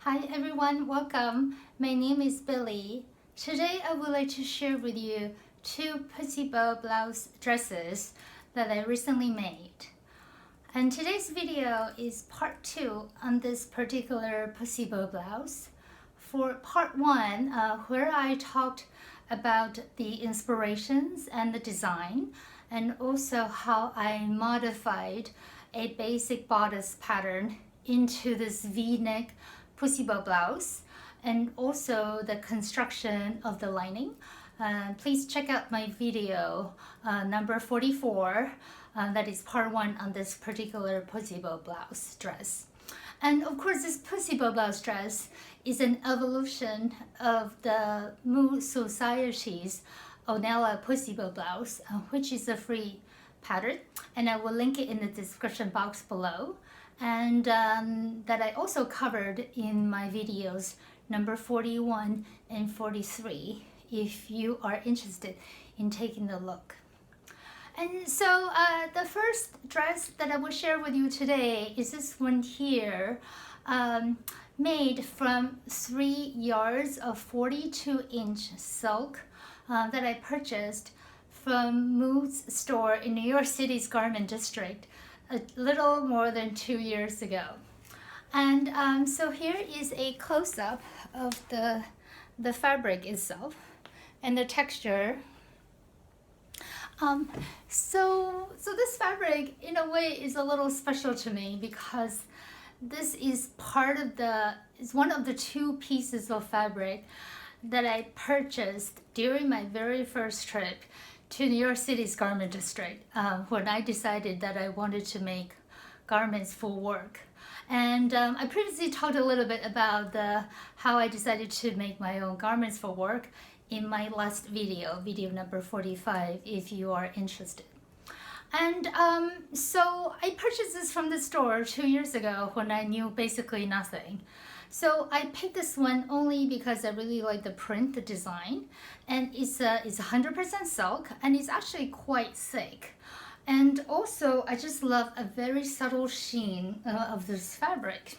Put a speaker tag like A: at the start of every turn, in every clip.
A: Hi everyone, welcome. My name is Billy. Today I would like to share with you two pussy bow blouse dresses that I recently made. And today's video is part 2 on this particular pussy bow blouse. For part 1, where I talked about the inspirations and the design, and also how I modified a basic bodice pattern into this V-neck pussy bow blouse, and also the construction of the lining. Please check out my video number 44. That is part 1 on this particular pussy bow blouse dress. And of course, this pussy bow blouse dress is an evolution of the Mood Society's Onella pussy bow blouse, which is a free pattern, and I will link it in the description box below. And that I also covered in my videos number 41 and 43 if you are interested in taking a look. And so the first dress that I will share with you today is this one here, made from 3 yards of 42-inch silk that I purchased from Mood's store in New York City's Garment District a little more than 2 years ago. And so here is a close-up of the fabric itself and the texture. So this fabric in a way is a little special to me because this is one of the 2 pieces of fabric that I purchased during my very first trip to New York City's Garment District when I decided that I wanted to make garments for work. And I previously talked a little bit about how I decided to make my own garments for work in my last video number 45, if you are interested. And so I purchased this from the store 2 years ago when I knew basically nothing. So I picked this one only because I really like the print, the design, and it's 100% silk, and it's actually quite thick. And also I just love a very subtle sheen of this fabric.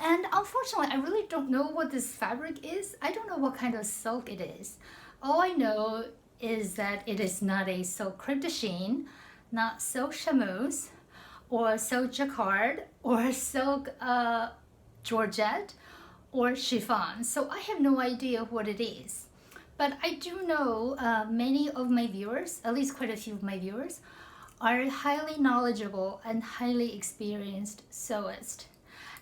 A: And unfortunately, I really don't know what this fabric is. I don't know what kind of silk it is. All I know is that it is not a silk crepe de chine, not silk chamois, or silk jacquard, or silk georgette, or chiffon. So I have no idea what it is. But I do know many of my viewers, at least quite a few of my viewers, are highly knowledgeable and highly experienced sewists.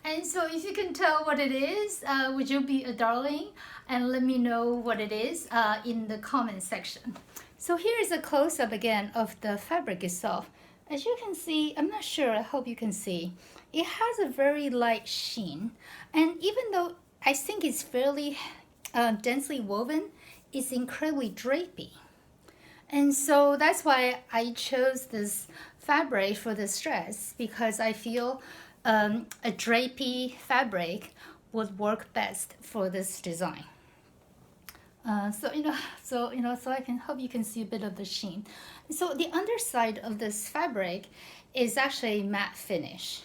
A: And so if you can tell what it is, would you be a darling and let me know what it is in the comment section. So here is a close-up again of the fabric itself. As you can see, I'm not sure, I hope you can see, it has a very light sheen. And even though I think it's fairly densely woven, it's incredibly drapey. And so that's why I chose this fabric for this dress, because I feel a drapey fabric would work best for this design. So I can hope you can see a bit of the sheen. So the underside of this fabric is actually matte finish.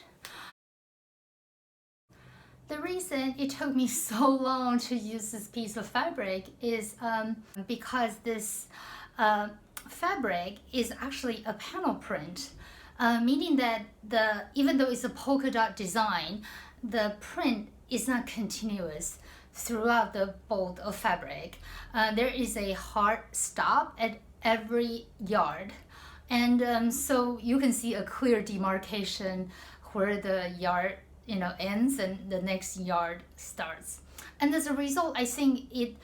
A: The reason it took me so long to use this piece of fabric is because this fabric is actually a panel print, meaning that even though it's a polka dot design, the print is not continuous throughout the bolt of fabric. There is a hard stop at every yard, and so you can see a clear demarcation where the yard ends and the next yard starts. And as a result, I think it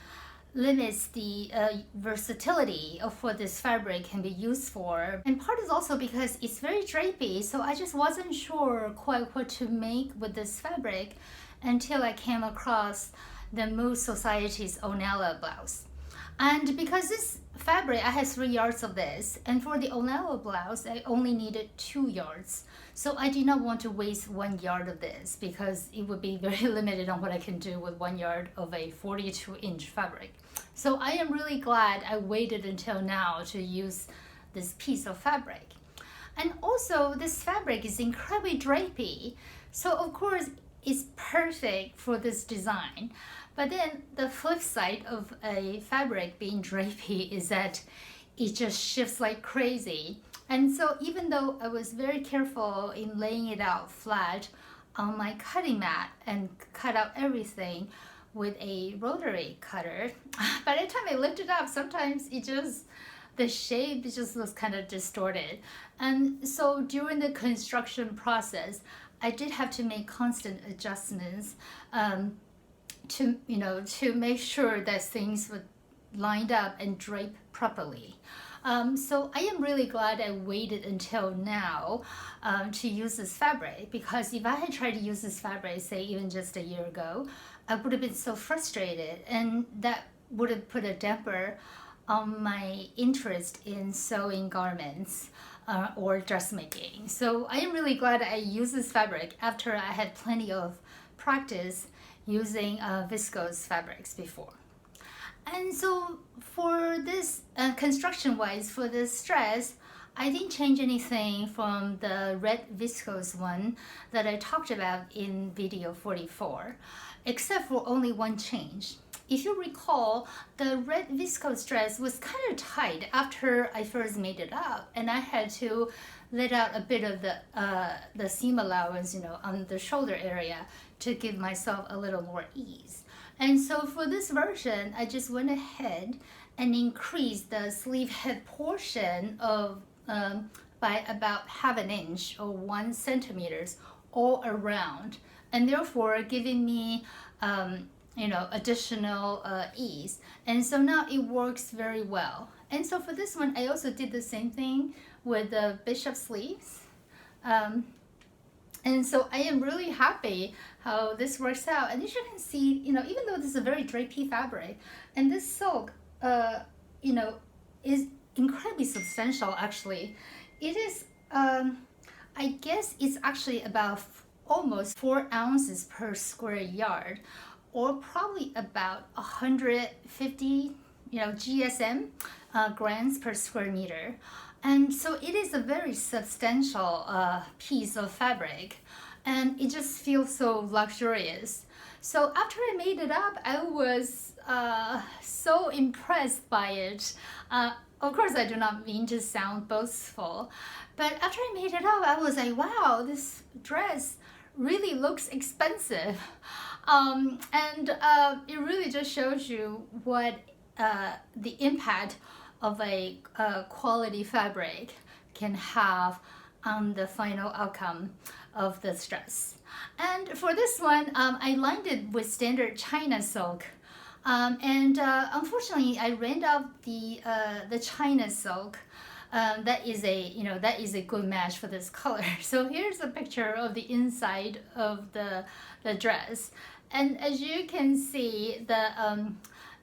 A: limits the versatility of what this fabric can be used for. And part is also because it's very drapey, so I just wasn't sure quite what to make with this fabric until I came across the Mood Society's Onella Blouse. And because this fabric, I had 3 yards of this, and for the Onella blouse, I only needed 2 yards. So I did not want to waste 1 yard of this because it would be very limited on what I can do with 1 yard of a 42-inch fabric. So I am really glad I waited until now to use this piece of fabric. And also, this fabric is incredibly drapey. So of course, is perfect for this design. But then the flip side of a fabric being drapey is that it just shifts like crazy. And so even though I was very careful in laying it out flat on my cutting mat and cut out everything with a rotary cutter, by the time I lift it up, sometimes the shape just looks kind of distorted. And so during the construction process, I did have to make constant adjustments to make sure that things would lined up and drape properly. So I am really glad I waited until now to use this fabric, because if I had tried to use this fabric, say even just a year ago, I would have been so frustrated, and that would have put a damper on my interest in sewing garments or dressmaking. So I am really glad I used this fabric after I had plenty of practice using viscose fabrics before. And so for this, construction-wise, for this dress, I didn't change anything from the red viscose one that I talked about in video 44, except for only one change. If you recall, the red viscose dress was kind of tight after I first made it up, and I had to let out a bit of the seam allowance, on the shoulder area to give myself a little more ease. And so for this version, I just went ahead and increased the sleeve head portion of by about ½ an inch or 1 centimeter all around, and therefore giving me additional ease. And so now it works very well. And so for this one, I also did the same thing with the bishop sleeves. And so I am really happy how this works out. And as you can see, even though this is a very drapey fabric, and this silk, is incredibly substantial actually. It is, I guess it's actually about almost 4 ounces per square yard, or probably about 150, GSM, grams per square meter. And so it is a very substantial piece of fabric, and it just feels so luxurious. So after I made it up, I was so impressed by it. Of course, I do not mean to sound boastful, but after I made it up, I was like, wow, this dress really looks expensive. And it really just shows you what the impact of a quality fabric can have on the final outcome of this dress. And for this one, I lined it with standard China silk. Unfortunately, I ran out the China silk. That is a good match for this color. So here's a picture of the inside of the dress, and as you can see,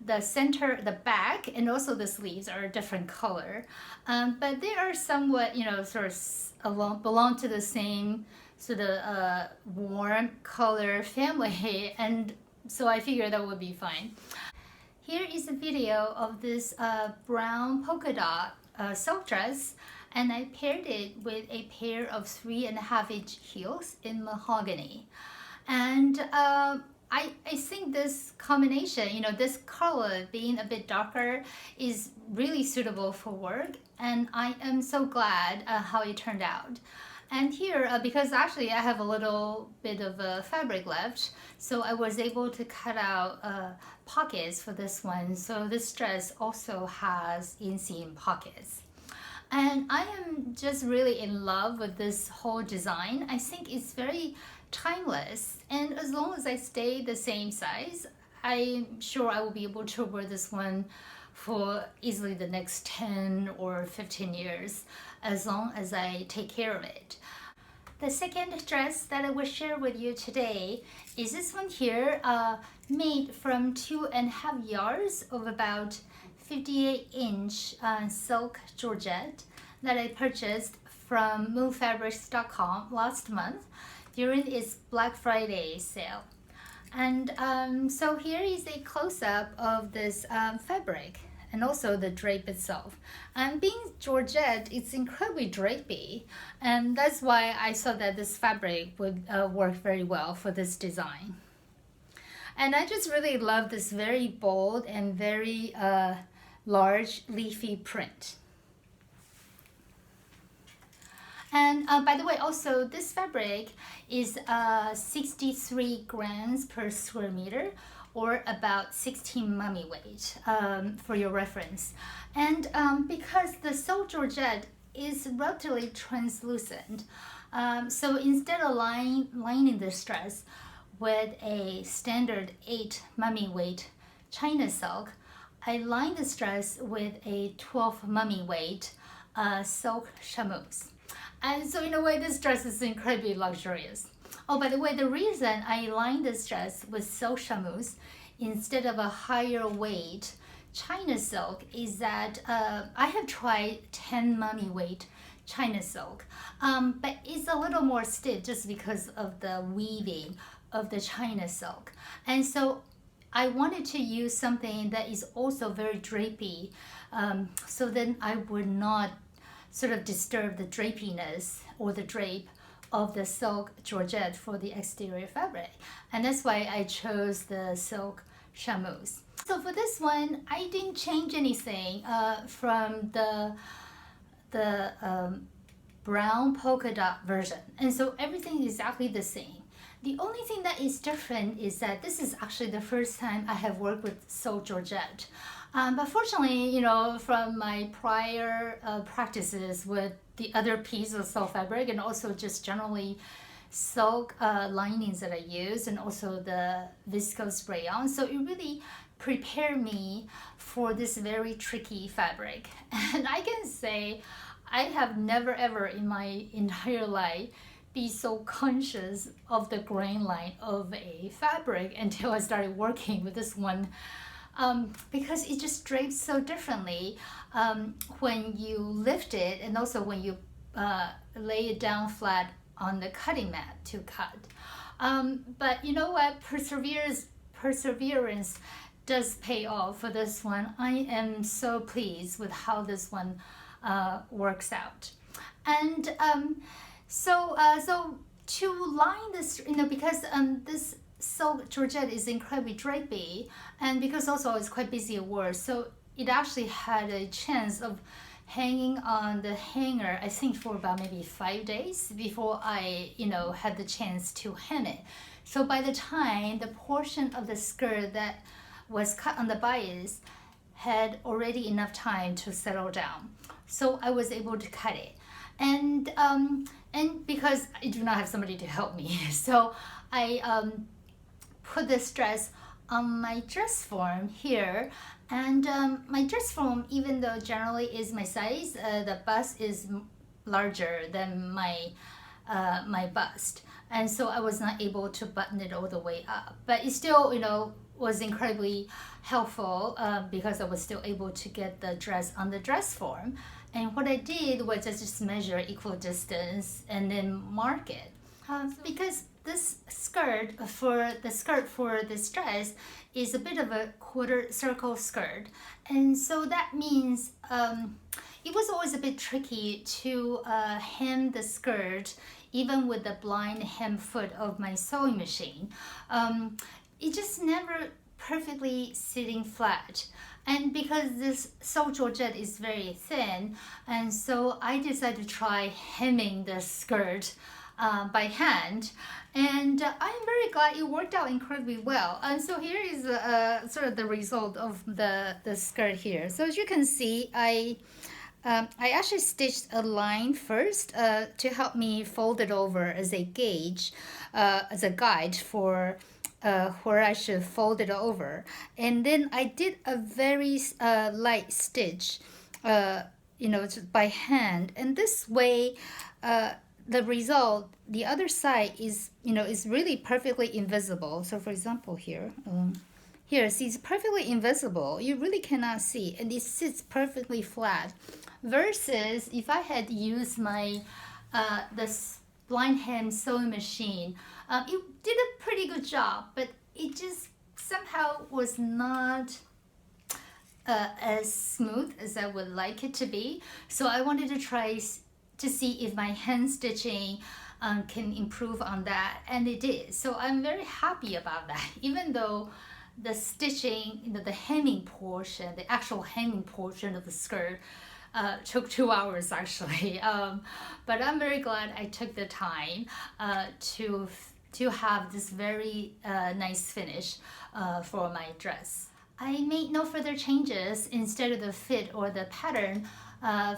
A: the center, the back, and also the sleeves are a different color, but they are somewhat, sort of belong to the same sort of warm color family, and so I figured that would be fine. Here is a video of this brown polka dot silk dress, and I paired it with a pair of 3.5-inch heels in mahogany. And I think this combination, this color being a bit darker, is really suitable for work, and I am so glad how it turned out. And here, because actually I have a little bit of fabric left, so I was able to cut out pockets for this one. So this dress also has inseam pockets. And I am just really in love with this whole design. I think it's very timeless, and as long as I stay the same size, I'm sure I will be able to wear this one for easily the next 10 or 15 years, as long as I take care of it. The second dress that I will share with you today is this one here, made from 2.5 yards of about 58-inch silk georgette that I purchased from moodfabrics.com last month during its Black Friday sale. And so here is a close-up of this fabric. and also the drape itself. And being Georgette, it's incredibly drapey, and that's why I thought that this fabric would work very well for this design. And I just really love this very bold and very large leafy print. And by the way, also this fabric is 63 grams per square meter, or about 16 mummy weight, for your reference. And because the Sew Georgette is relatively translucent, so instead of lining this dress with a standard 8 mummy weight China silk, I lined this dress with a 12 mummy weight silk chamois. And so in a way, this dress is incredibly luxurious. Oh, by the way, the reason I lined this dress with silk chamois instead of a higher weight China silk is that I have tried 10 mummy weight China silk, but it's a little more stiff just because of the weaving of the China silk. And so I wanted to use something that is also very drapey, so then I would not sort of disturb the drapiness or the drape of the silk Georgette for the exterior fabric. And that's why I chose the silk chamois. So for this one, I didn't change anything from the brown polka dot version. And so everything is exactly the same. The only thing that is different is that this is actually the first time I have worked with Sew Georgette. But fortunately, you know, from my prior practices with the other pieces of silk fabric and also just generally silk linings that I use and also the viscose spray on, so it really prepared me for this very tricky fabric. And I can say I have never ever in my entire life be so conscious of the grain line of a fabric until I started working with this one. Because it just drapes so differently when you lift it and also when you lay it down flat on the cutting mat to cut. But you know what? Perseverance does pay off for this one. I am so pleased with how this one works out. And so to line this, you know, because this silk Georgette is incredibly drapey, and because also it's quite busy at work, so it actually had a chance of hanging on the hanger, I think, for about maybe 5 days before I, you know, had the chance to hem it. So by the time the portion of the skirt that was cut on the bias had already enough time to settle down, so I was able to cut it. And because I do not have somebody to help me, so I put this dress on my dress form here. And my dress form, even though generally is my size, the bust is larger than my bust, and so I was not able to button it all the way up. But it still, you know, was incredibly helpful because I was still able to get the dress on the dress form. And what I did was I just measure equal distance and then mark it. Because this skirt for this dress is a bit of a quarter circle skirt, and so that means it was always a bit tricky to hem the skirt even with the blind hem foot of my sewing machine. It just never perfectly sitting flat. And because this Sew Georgette is very thin, and so I decided to try hemming the skirt by hand, and I'm very glad it worked out incredibly well. And so here is sort of the result of the skirt here. So as you can see, I actually stitched a line first to help me fold it over as a gauge, as a guide for where I should fold it over. And then I did a very light stitch, you know, by hand. And this way, the result, the other side is, you know, is really perfectly invisible. So for example here, see, it's perfectly invisible. You really cannot see, and it sits perfectly flat. Versus if I had used my this blind hand sewing machine, it did a pretty good job, but it just somehow was not as smooth as I would like it to be. So I wanted to try to see if my hand stitching can improve on that, and it did. So I'm very happy about that, even though the stitching, the hemming portion, the actual hemming portion of the skirt took 2 hours actually. But I'm very glad I took the time to have this very nice finish for my dress. I made no further changes instead of the fit or the pattern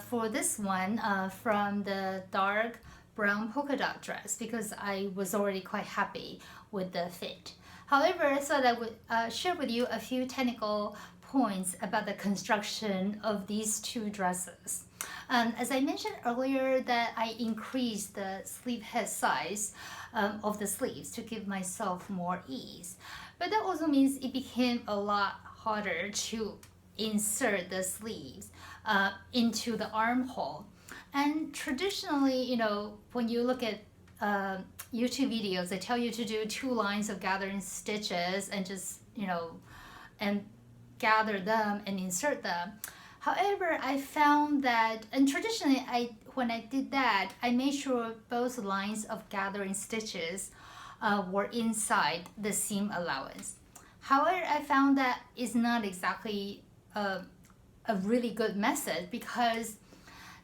A: for this one from the dark brown polka dot dress, because I was already quite happy with the fit. However, I thought I would share with you a few technical points about the construction of these two dresses. As I mentioned earlier, that I increased the sleeve head size of the sleeves to give myself more ease. But that also means it became a lot harder to insert the sleeves into the armhole. And traditionally, when you look at YouTube videos, they tell you to do 2 lines of gathering stitches and just, and gather them and insert them. However, I found that, and traditionally, when I did that, I made sure both lines of gathering stitches were inside the seam allowance. However, I found that is not exactly a really good method, because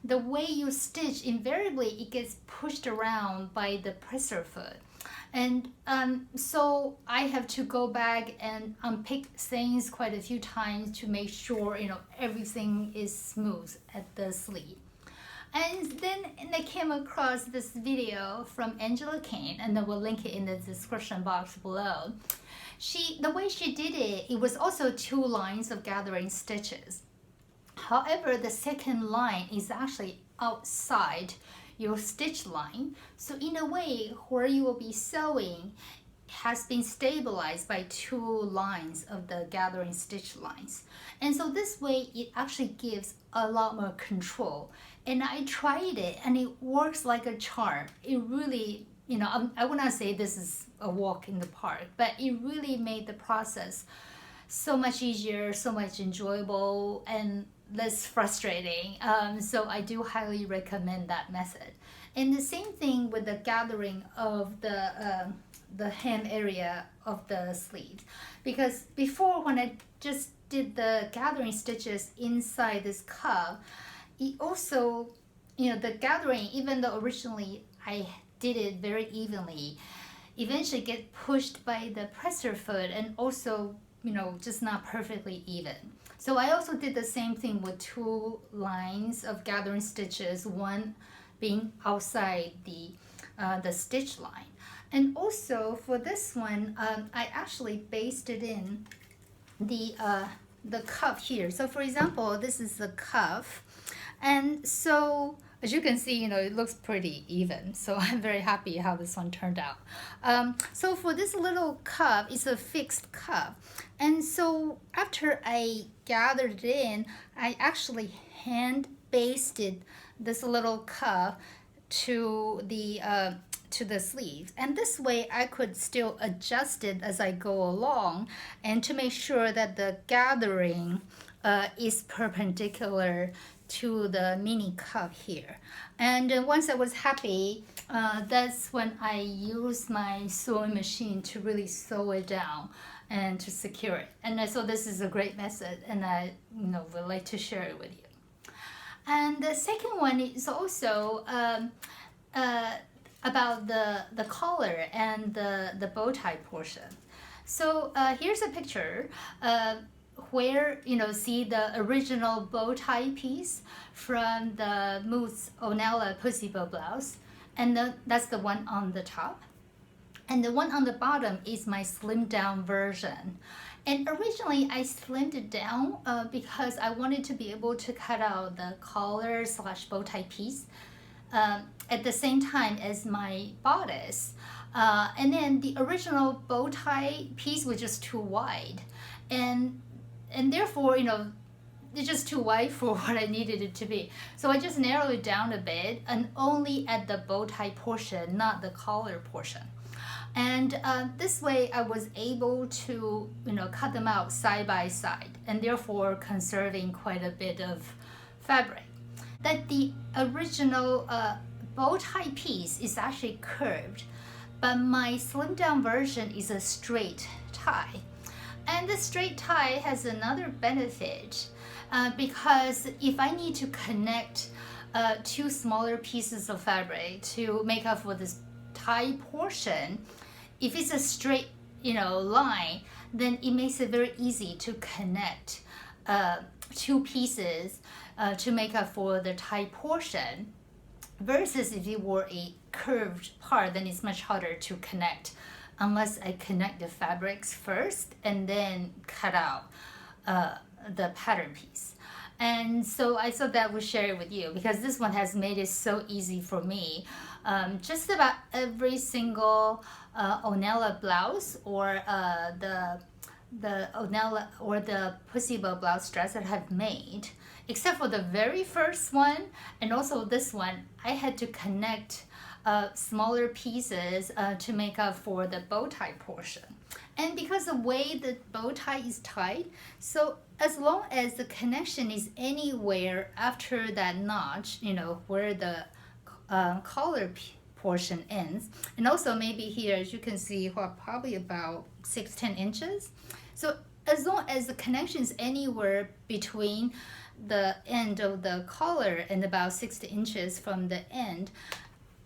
A: the way you stitch, invariably it gets pushed around by the presser foot. And so I have to go back and unpick things quite a few times to make sure, everything is smooth at the sleeve. And then I came across this video from Angela Kane, and I will link it in the description box below. The way she did it, it was also 2 lines of gathering stitches. However, the second line is actually outside your stitch line. So in a way, where you will be sewing has been stabilized by 2 lines of the gathering stitch lines. And so this way, it actually gives a lot more control. And I tried it, and it works like a charm. It really, I would not say this is a walk in the park, but it really made the process so much easier, so much enjoyable, and less frustrating. So I do highly recommend that method. And the same thing with the gathering of the hem area of the sleeves, because before, when I just did the gathering stitches inside this cuff, it also, the gathering, even though originally I did it very evenly, eventually get pushed by the presser foot, and also, just not perfectly even. So I also did the same thing with 2 lines of gathering stitches, one being outside the stitch line. And also for this one, I actually basted in the cuff here. So for example, this is the cuff, and so as you can see, it looks pretty even. So I'm very happy how this one turned out. So for this little cuff, it's a fixed cuff. And so after I gathered it in, I actually hand basted this little cuff to the sleeves. And this way I could still adjust it as I go along, and to make sure that the gathering is perpendicular to the mini cuff here. And once I was happy, that's when I used my sewing machine to really sew it down and to secure it. And so this is a great method, and I would like to share it with you. And the second one is also about the collar and the bow tie portion. So here's a picture where see the original bow tie piece from the Mood's Onella Blouse, and that's the one on the top, and the one on the bottom is my slimmed down version. And originally I slimmed it down because I wanted to be able to cut out the collar / bow tie piece at the same time as my bodice. And then the original bow tie piece was just too wide, and therefore, it's just too wide for what I needed it to be. So I just narrowed it down a bit, and only at the bow tie portion, not the collar portion. And this way I was able to, cut them out side by side, and therefore conserving quite a bit of fabric. That the original bow tie piece is actually curved, but my slimmed down version is a straight tie. And the straight tie has another benefit because if I need to connect two smaller pieces of fabric to make up for this tie portion, if it's a straight line, then it makes it very easy to connect two pieces to make up for the tie portion, versus if it were a curved part, then it's much harder to connect unless I connect the fabrics first and then cut out the pattern piece. And so I thought that I would share it with you because this one has made it so easy for me. Just about every single Onella blouse or the Onella or the Compostable blouse dress that I have made, except for the very first one and also this one, I had to connect smaller pieces to make up for the bow tie portion. And because the way the bow tie is tied, so as long as the connection is anywhere after that notch, where the collar portion ends, and also maybe here, as you can see, probably about 6-10 inches. So as long as the connection is anywhere between the end of the collar and about 60 inches from the end,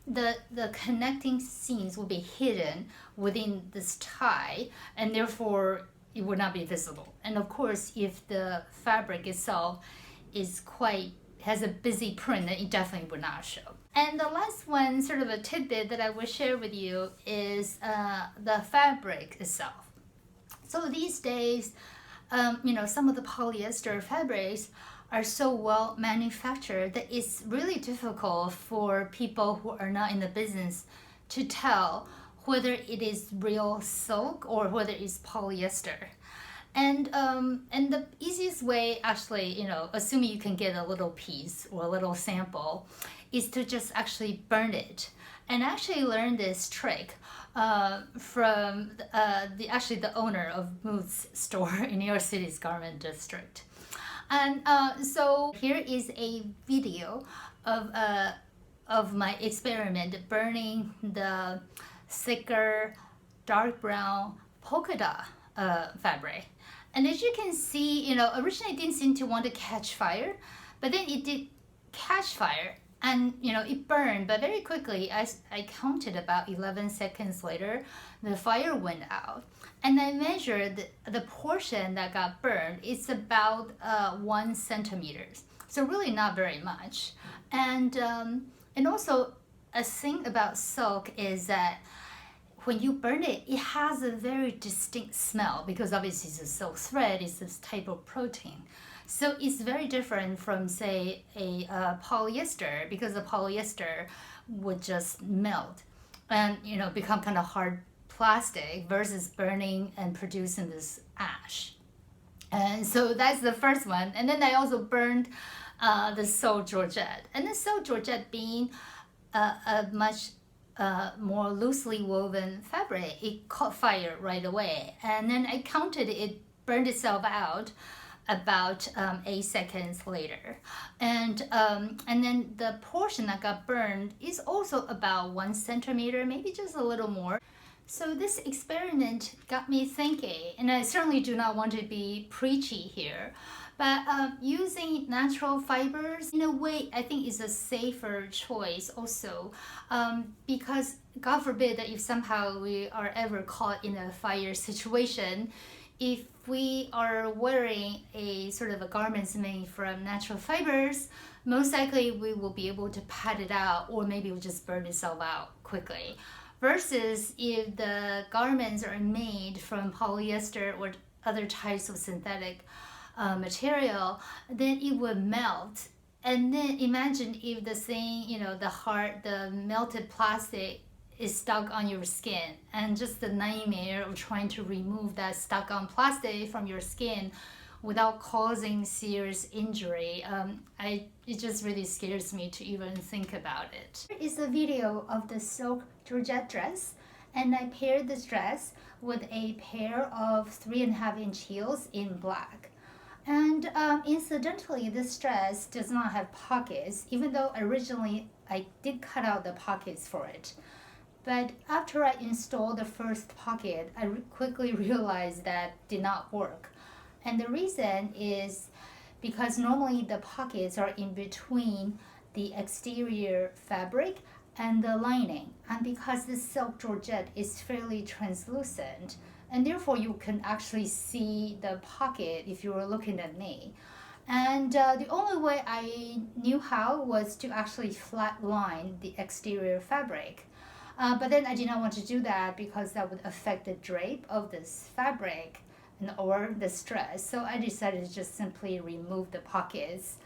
A: the connecting seams will be hidden within this tie, and therefore it will not be visible. And of course, if the fabric itself has a busy print, then it definitely would not show. And the last one, sort of a tidbit that I will share with you, is the fabric itself. So these days, some of the polyester fabrics are so well manufactured that it's really difficult for people who are not in the business to tell whether it is real silk or whether it's polyester. And the easiest way, actually, assuming you can get a little piece or a little sample, is to just actually burn it. And I actually learned this trick from the owner of Mood's store in New York City's Garment District. And so here is a video of my experiment burning the thicker dark brown polka dot fabric. And as you can see, originally it didn't seem to want to catch fire, but then it did catch fire, and it burned, but very quickly, I counted about 11 seconds later, the fire went out. And I measured the portion that got burned. It's about 1 centimeter, so really not very much. And also a thing about silk is that when you burn it, it has a very distinct smell because obviously it's a silk thread, it's this type of protein. So it's very different from, say, a polyester, because the polyester would just melt and become kind of hard plastic, versus burning and producing this ash. And so that's the first one. And then I also burned the Sew Georgette. And the Sew Georgette being a much more loosely woven fabric, it caught fire right away. And then I counted it burned itself out about 8 seconds later. And then the portion that got burned is also about 1 centimeter, maybe just a little more. So this experiment got me thinking, and I certainly do not want to be preachy here, but using natural fibers, in a way, I think is a safer choice also, because God forbid that if somehow we are ever caught in a fire situation, if we are wearing a sort of a garments made from natural fibers, most likely we will be able to pad it out, or maybe it will just burn itself out quickly. Versus if the garments are made from polyester or other types of synthetic material, then it would melt. And then imagine if the thing, the melted plastic is stuck on your skin, and just the nightmare of trying to remove that stuck on plastic from your skin without causing serious injury. It just really scares me to even think about it. Here is a video of the silk Georgette dress, And I paired this dress with a pair of 3.5-inch heels in black. And incidentally, this dress does not have pockets, even though originally I did cut out the pockets for it. But after I installed the first pocket, I quickly realized that did not work. And the reason is because normally the pockets are in between the exterior fabric and the lining. And because this silk georgette is fairly translucent, and therefore you can actually see the pocket if you were looking at me. And the only way I knew how was to actually flat line the exterior fabric. But then I did not want to do that because that would affect the drape of this fabric or the dress. So I decided to just simply remove the pockets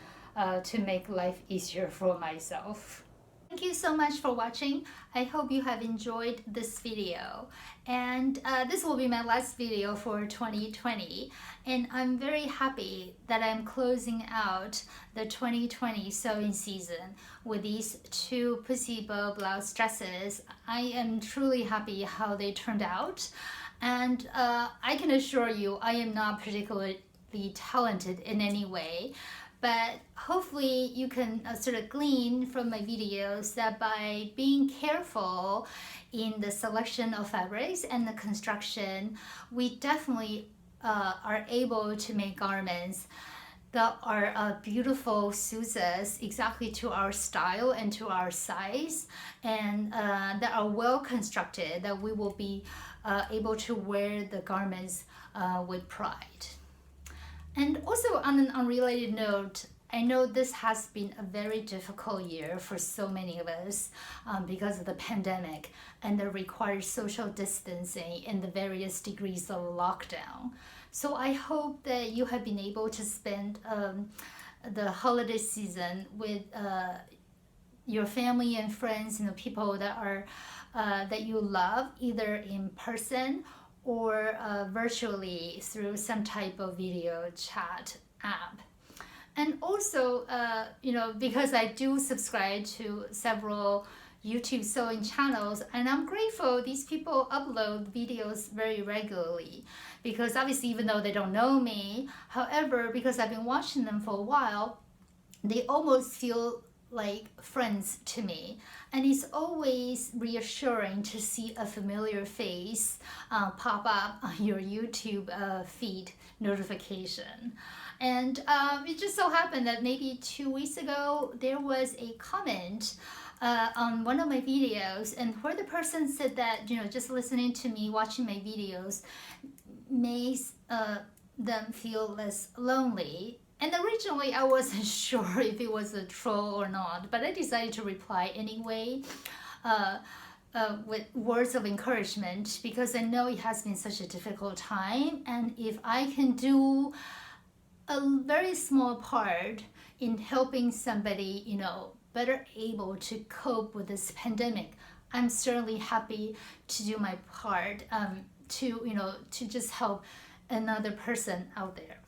A: to make life easier for myself. Thank you so much for watching. I hope you have enjoyed this video. And this will be my last video for 2020. And I'm very happy that I'm closing out the 2020 sewing season with these two pussy bow blouse dresses. I am truly happy how they turned out. And I can assure you, I am not particularly talented in any way. But hopefully you can sort of glean from my videos that by being careful in the selection of fabrics and the construction, we definitely are able to make garments that are beautiful suits us exactly to our style and to our size, and that are well constructed, that we will be able to wear the garments with pride. And also on an unrelated note, I know this has been a very difficult year for so many of us because of the pandemic and the required social distancing and the various degrees of lockdown. So I hope that you have been able to spend the holiday season with your family and friends, people that are that you love, either in person or virtually through some type of video chat app. And also, because I do subscribe to several YouTube sewing channels, and I'm grateful these people upload videos very regularly, because obviously even though they don't know me, however, because I've been watching them for a while, they almost feel like friends to me, and it's always reassuring to see a familiar face pop up on your YouTube feed notification. And it just so happened that maybe 2 weeks ago there was a comment on one of my videos, and where the person said that just listening to me, watching my videos makes them feel less lonely. And originally I wasn't sure if it was a troll or not, but I decided to reply anyway with words of encouragement, because I know it has been such a difficult time, and if I can do a very small part in helping somebody, better able to cope with this pandemic, I'm certainly happy to do my part to just help another person out there.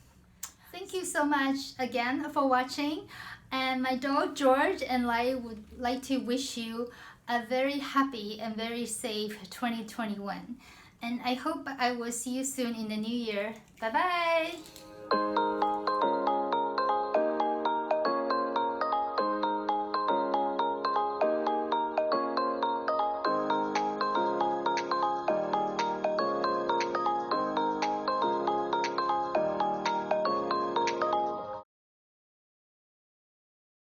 A: Thank you so much again for watching, and my dog George and I would like to wish you a very happy and very safe 2021. And I hope I will see you soon in the new year. Bye bye!